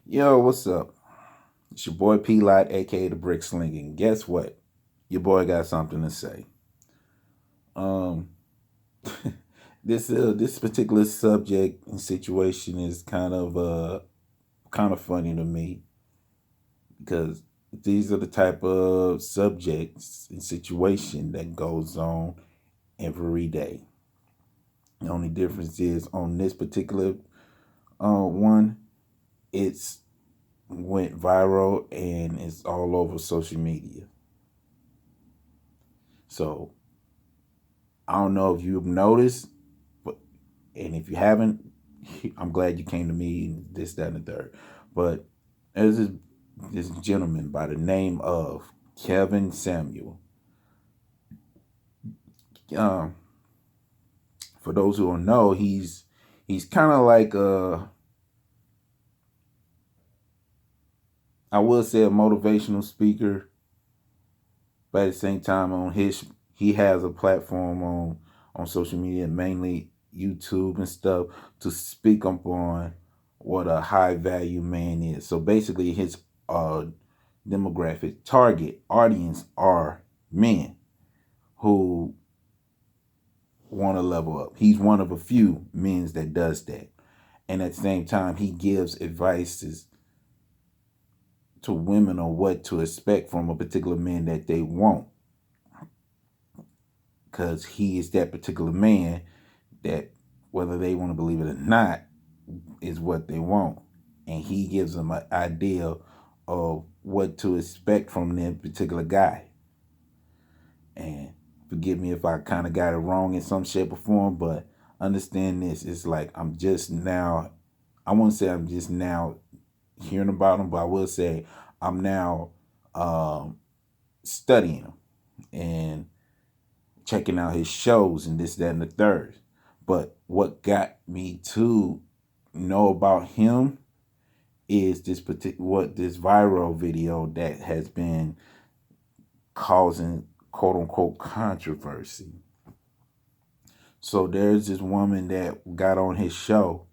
Yo, what's up? It's your boy P Lot, aka the Brick Slinging. Guess what? Your boy got something to say. Um, this particular subject and situation is kind of funny to me because these are the type of subjects and situation that goes on every day. The only difference is on this particular one, it's went viral and it's all over social media. So I don't know if you've noticed, but and if you haven't, I'm glad you came to me. This, that, and the third. But there's this gentleman by the name of Kevin Samuel. Um, for those who don't know, he's kind of like I would say a motivational speaker, but at the same time he has a platform on social media, mainly YouTube and stuff, to speak up on what a high value man is. So basically his uh demographic target audience are men who want to level up. He's one of a few men that does that. And at the same time he gives advices to women on what to expect from a particular man that they want, because he is that particular man that, whether they want to believe it or not, is what they want. And he gives them an idea of what to expect from that particular guy. And forgive me if I kind of got it wrong in some shape or form, but understand this. It's like I'm just now, I won't say I'm just now hearing about him, but I will say I'm now um, studying him and checking out his shows and this, that, and the third. But what got me to know about him is this viral video that has been causing quote unquote controversy. So there's this woman that got on his show,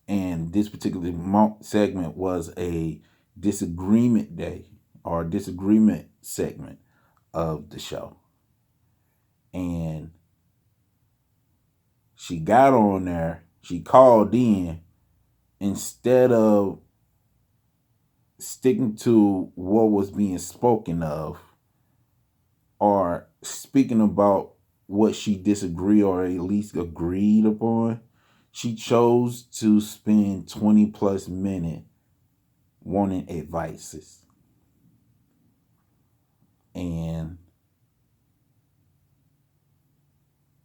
and this particular segment was a disagreement day or disagreement segment of the show. And she got on there, she called in, instead of sticking to what was being spoken of or speaking about what she disagreed or at least agreed upon, she chose to spend 20 plus minutes wanting advices. And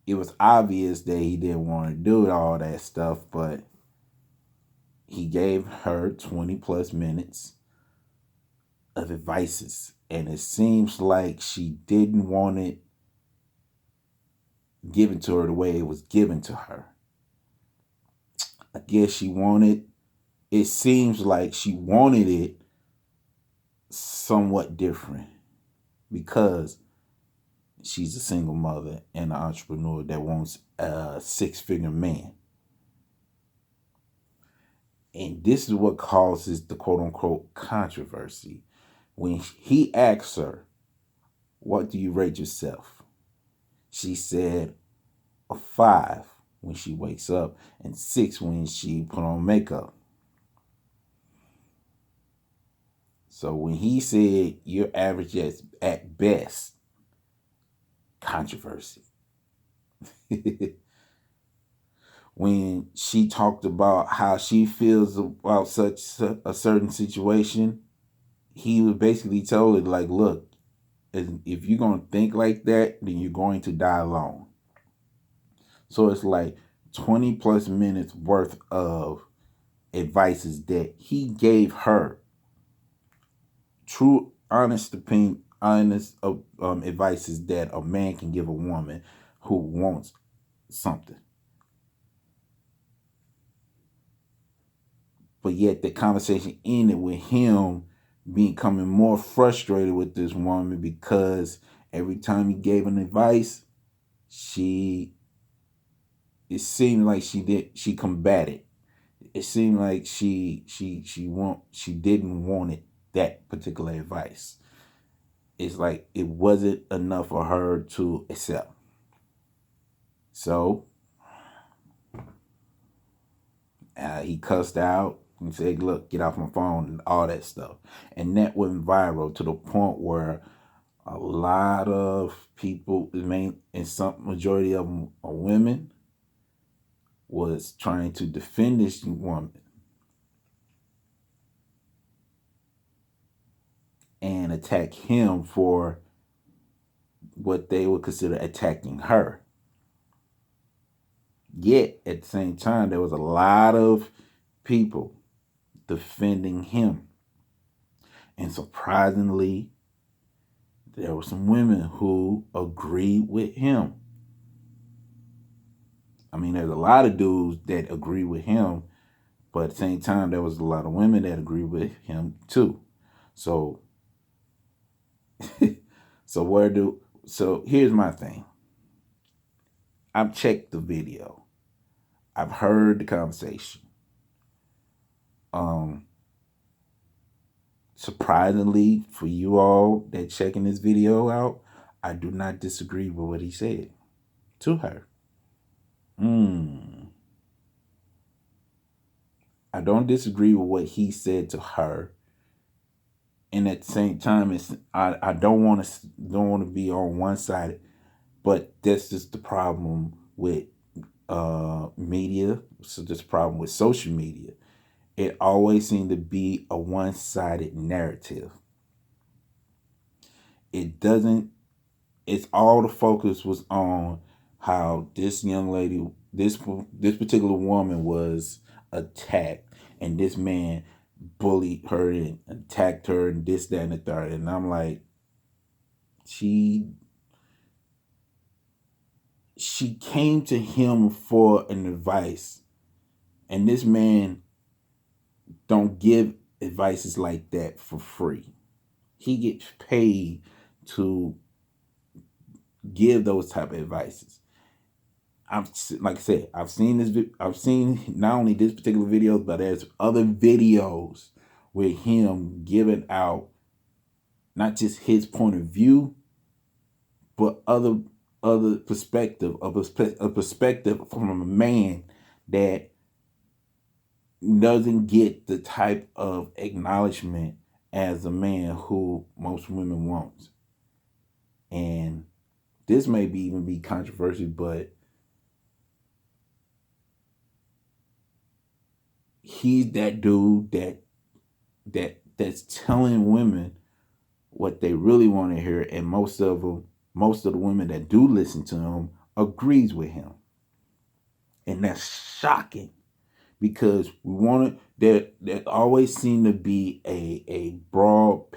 it was obvious that he didn't want to do all that stuff, but he gave her 20 plus minutes of advices. And it seems like she didn't want it given to her the way it was given to her. I guess it seems like she wanted it somewhat different because she's a single mother and an entrepreneur that wants a six-figure man. And this is what causes the quote unquote controversy. When he asks her, "What do you rate yourself?" She said a 5 when she wakes up and 6 when she put on makeup. So when he said you're average at best, controversy. When she talked about how she feels about such a certain situation, he was basically told her, like, look, if you're going to think like that, then you're going to die alone. So it's like 20 plus minutes worth of advices that he gave her. True, honest opinion, honest advices that a man can give a woman who wants something. But yet the conversation ended with him becoming more frustrated with this woman because every time he gave an advice, she it seemed like she combated. it seemed like she didn't want it, that particular advice. It's like it wasn't enough for her to accept. So he cussed out and said, "Look, get off my phone," and all that stuff. And that went viral to the point where a lot of people, and some majority of them are women, was trying to defend this woman and attack him for what they would consider attacking her. Yet at the same time, there was a lot of people defending him. And surprisingly, there were some women who agreed with him. I mean, there's a lot of dudes that agree with him, but at the same time, there was a lot of women that agree with him too. So, so here's my thing. I've checked the video. I've heard the conversation. Surprisingly for you all that checking this video out, I do not disagree with what he said to her. I don't disagree with what he said to her. And at the same time, I don't want to be on one side, but that's just the problem with media. So this problem with social media. It always seemed to be a one-sided narrative. It doesn't. It's all the focus was on how this young lady, this particular woman was attacked, and this man bullied her and attacked her and this, that, and the third. And I'm like, she came to him for an advice, and this man don't give advices like that for free. He gets paid to give those type of advices. Like I said, I've seen not only this particular video, but there's other videos with him giving out not just his point of view, but other perspective, a perspective from a man that doesn't get the type of acknowledgement as a man who most women want. And this may even be controversial, but he's that dude that's telling women what they really want to hear, and most of the women that do listen to him agrees with him. And that's shocking, because we want to, there always seem to be a broad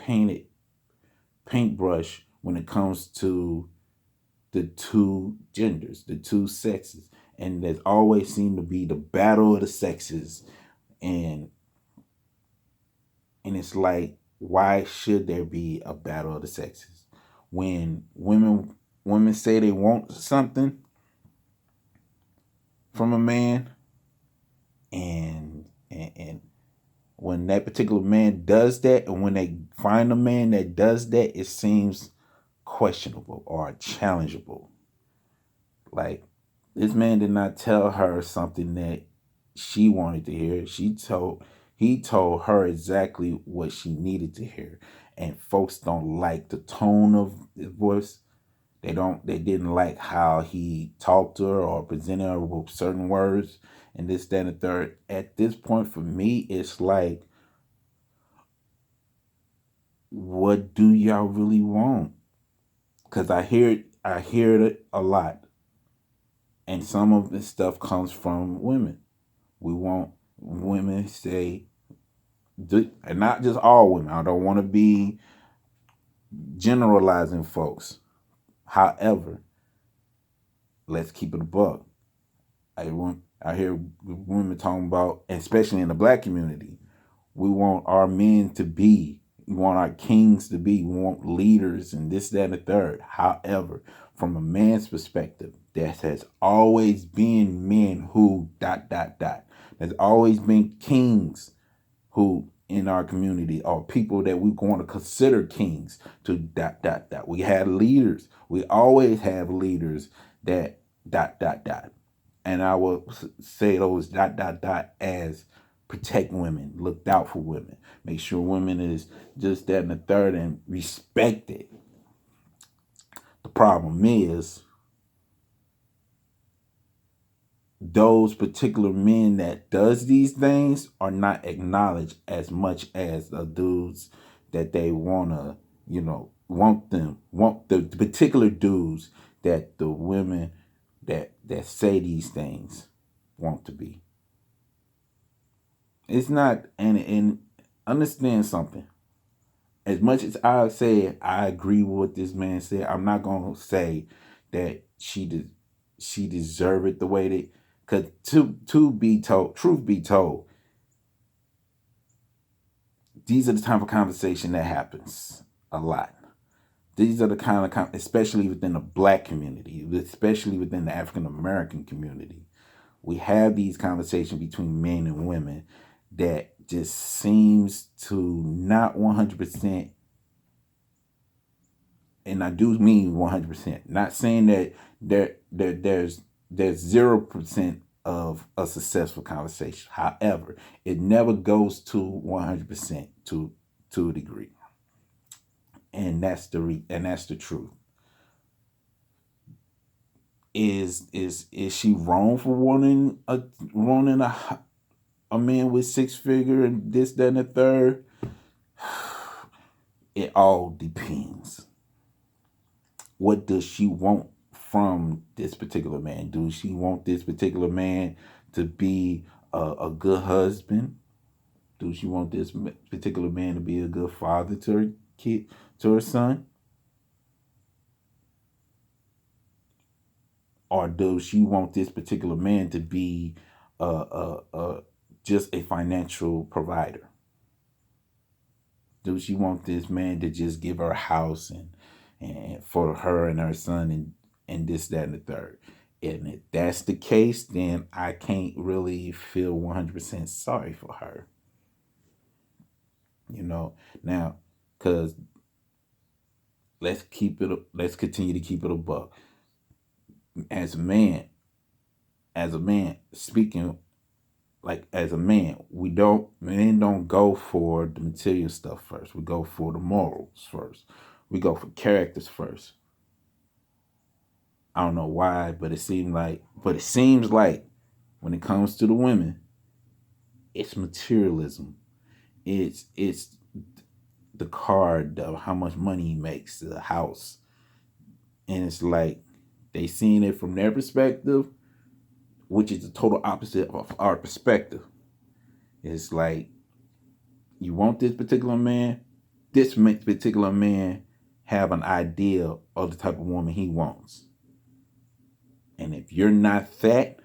paintbrush when it comes to the two genders, the two sexes. And there's always seemed to be the battle of the sexes. And it's like, why should there be a battle of the sexes? When women say they want something from a man, and when that particular man does that, and when they find a man that does that, it seems questionable or challengeable. Like, this man did not tell her something that she wanted to hear. He told her exactly what she needed to hear. And folks don't like the tone of his voice. They didn't like how he talked to her or presented her with certain words and this, that, and the third. At this point, for me, it's like, what do y'all really want? Because I hear it a lot. And some of this stuff comes from women. We want women say, and not just all women. I don't want to be generalizing folks. However, let's keep it a buck. I hear women talking about, especially in the black community, we want our men to be, we want our kings to be, we want leaders and this, that, and the third. However, from a man's perspective, there has always been men who ... There's always been kings who in our community are people that we're going to consider kings to dot dot dot. We had leaders. We always have leaders that dot dot dot. And I will say those dot dot dot as protect women, looked out for women, make sure women is just that and the third and respected. The problem is those particular men that does these things are not acknowledged as much as the dudes that they wanna, want the particular dudes that the women that say these things want to be. It's not, and understand something. As much as I say I agree with what this man said, I'm not gonna say that she deserved it the way that, because to be told, truth be told, these are the type of conversation that happens a lot. These are the kind of, especially within the black community, especially within the African American community, we have these conversations between men and women that just seems to not 100%, and I do mean 100%. Not saying that there's 0% of a successful conversation. However, it never goes to 100% to a degree, and that's the truth. Is she wrong for wanting a man with six figure and this that and the third? It all depends. What does she want from this particular man? Do she want this particular man to be a good husband? Do she want this particular man to be a good father to her kid, to her son? Or does she want this particular man to be just a financial provider? Do she want this man to just give her a house and for her and her son and this, that, and the third? And if that's the case, then I can't really feel 100% sorry for her. Now, because let's continue to keep it a buck. As a man, speaking like as a man, men don't go for the material stuff first. We go for the morals first. We go for characters first. I don't know why, but it seems like when it comes to the women, it's materialism. It's the car, how much money he makes, the house, and it's like they seen it from their perspective, which is the total opposite of our perspective. It's like you want this particular man. This particular man have an idea of the type of woman he wants, and if you're not that,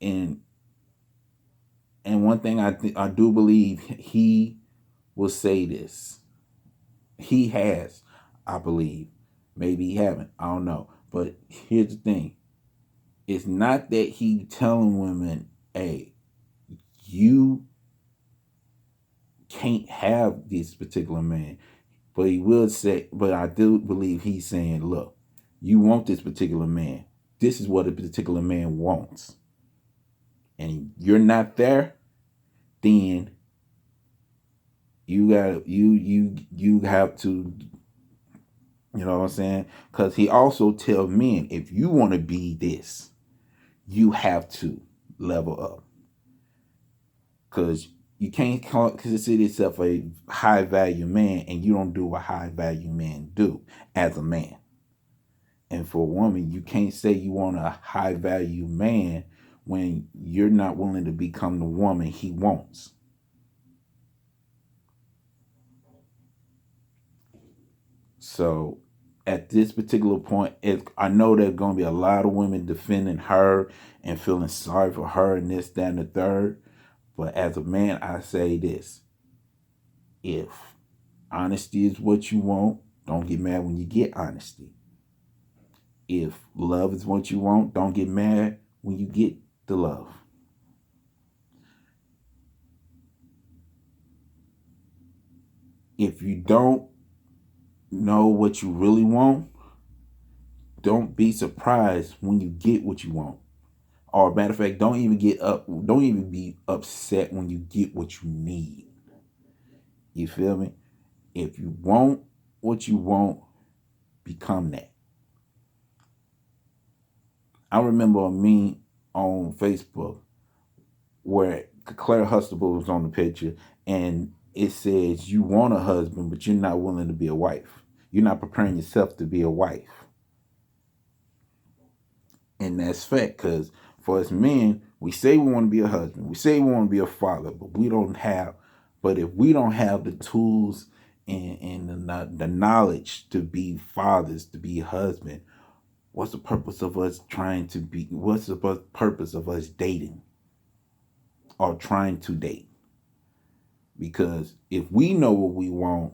and one thing I do believe he will say this. He has, I believe. Maybe he haven't. I don't know. But here's the thing. It's not that he telling women, hey, you can't have this particular man. But he will say, but I do believe he's saying, look, you want this particular man. This is what a particular man wants. And you're not there, then you have to, you know what I'm saying? Because he also tells men, if you want to be this, you have to level up. Because you can't consider yourself a high value man and you don't do what high value men do as a man. And for a woman, you can't say you want a high value man when you're not willing to become the woman he wants. So at this particular point, I know there's going to be a lot of women defending her and feeling sorry for her and this, that, and the third. But as a man, I say this. If honesty is what you want, don't get mad when you get honesty. If love is what you want, don't get mad when you get the love. If you don't know what you really want, don't be surprised when you get what you want. Or matter of fact, don't even be upset when you get what you need. You feel me? If you want what you want, become that. I remember a meme on Facebook where Claire Huxtable was on the picture, and it says you want a husband, but you're not willing to be a wife. You're not preparing yourself to be a wife. And that's fact, because for us men, we say we want to be a husband, we say we want to be a father, but if we don't have the tools and the knowledge to be fathers, to be husband, what's the purpose of us what's the purpose of us dating or trying to date? Because if we know what we want,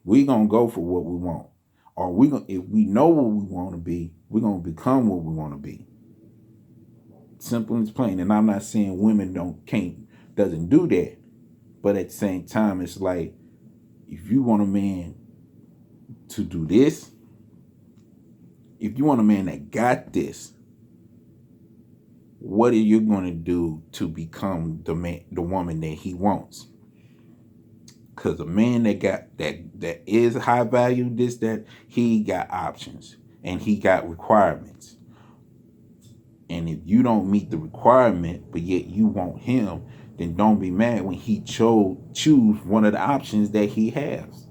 we're going to go for what we want. Or if we know what we want to be, we're going to become what we want to be. Simple and plain. And I'm not saying women doesn't do that. But at the same time, it's like, if you want a man to do this, if you want a man that got this, what are you going to do to become the woman that he wants? Because a man that is high value, he got options and he got requirements. And if you don't meet the requirement, but yet you want him, then don't be mad when he choose one of the options that he has.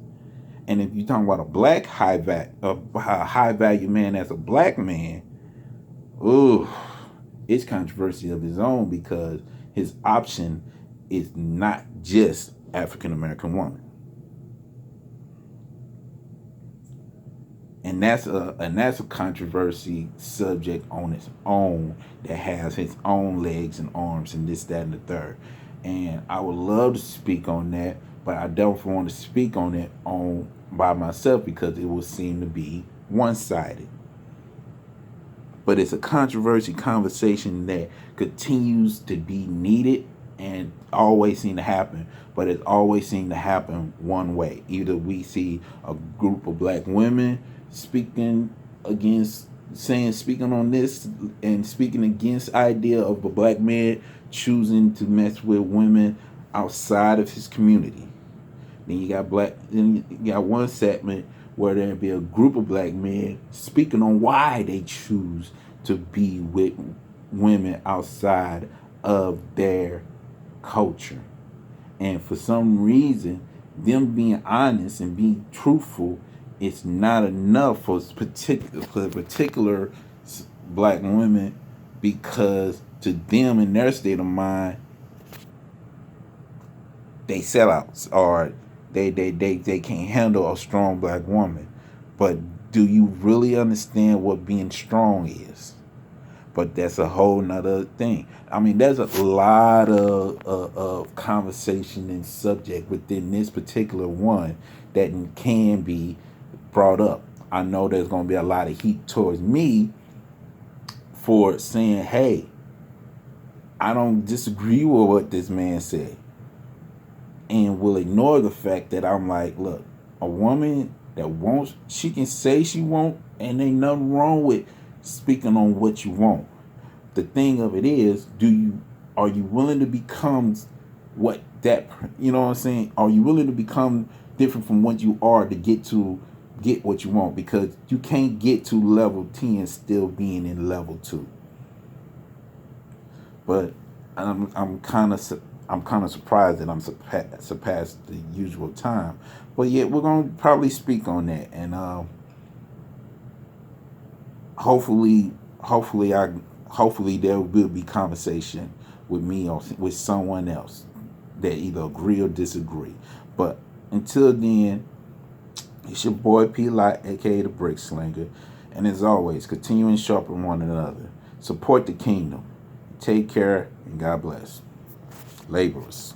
And if you're talking about a high value man as a black man, it's controversy of his own, because his option is not just African American woman. And that's a controversy subject on its own, that has its own legs and arms and this, that, and the third. And I would love to speak on that, but I don't want to speak on it by myself, because it will seem to be one-sided. But it's a controversy conversation that continues to be needed and always seem to happen. But it always seems to happen one way. Either we see a group of black women speaking on this and speaking against idea of a black man choosing to mess with women outside of his community. Then you got one segment where there'll be a group of black men speaking on why they choose to be with women outside of their culture. And for some reason, them being honest and being truthful is not enough for particular black women, because to them, in their state of mind, they sellouts, or they can't handle a strong black woman. But do you really understand what being strong is? But that's a whole nother thing. I mean, there's a lot of conversation and subject within this particular one that can be brought up. I know there's going to be a lot of heat towards me for saying, hey, I don't disagree with what this man said, and will ignore the fact that I'm like, look, a woman that wants, she can say she won't, and ain't nothing wrong with speaking on what you want. The thing of it is, are you willing to become what that, you know what I'm saying? Are you willing to become different from what you are to get what you want? Because you can't get to level 10 still being in level 2. But I'm kind of surprised that I'm surpassed the usual time. But yeah, we're gonna probably speak on that, and hopefully there will be conversation with me or with someone else that either agree or disagree. But until then, it's your boy P. Light, aka the Brick Slinger, and as always, continue and sharpen one another. Support the kingdom. Take care and God bless. Laborers.